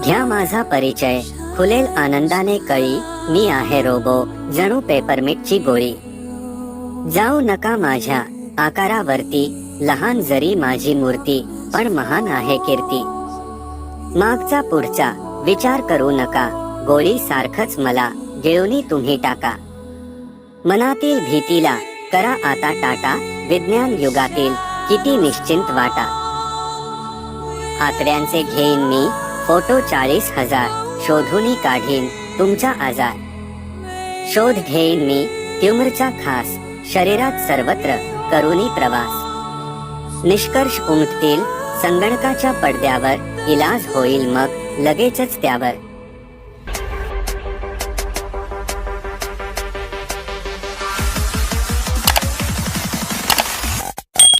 घ्या माझा परिचय, खुलेल आनंदाने कळी, मी आहे रोबो, जणू पेपरमिंटची गोळी. जाऊ नका माझ्या आकारावरती, लहान जरी माझी मूर्ती, पण महान आहे कीर्ती. मागचा पुढचा विचार करू नका, गोळी सारखच मला गिळूनी तुम्ही टाका. मनातील भीतीला करा आता टाटा, विज्ञान युगातील किती निश्चिंत वाटा. आतड्यांचे घेईन मी फोटो 40,000, शोधूनी काढीन तुमचा आजार. शोध घेईन मी ट्यूमरचा खास, शरीरात सर्वत्र करूनी प्रवास. निष्कर्ष उमटतील संगणकाच्या पडद्यावर, इलाज होईल मग लगेचच त्यावर.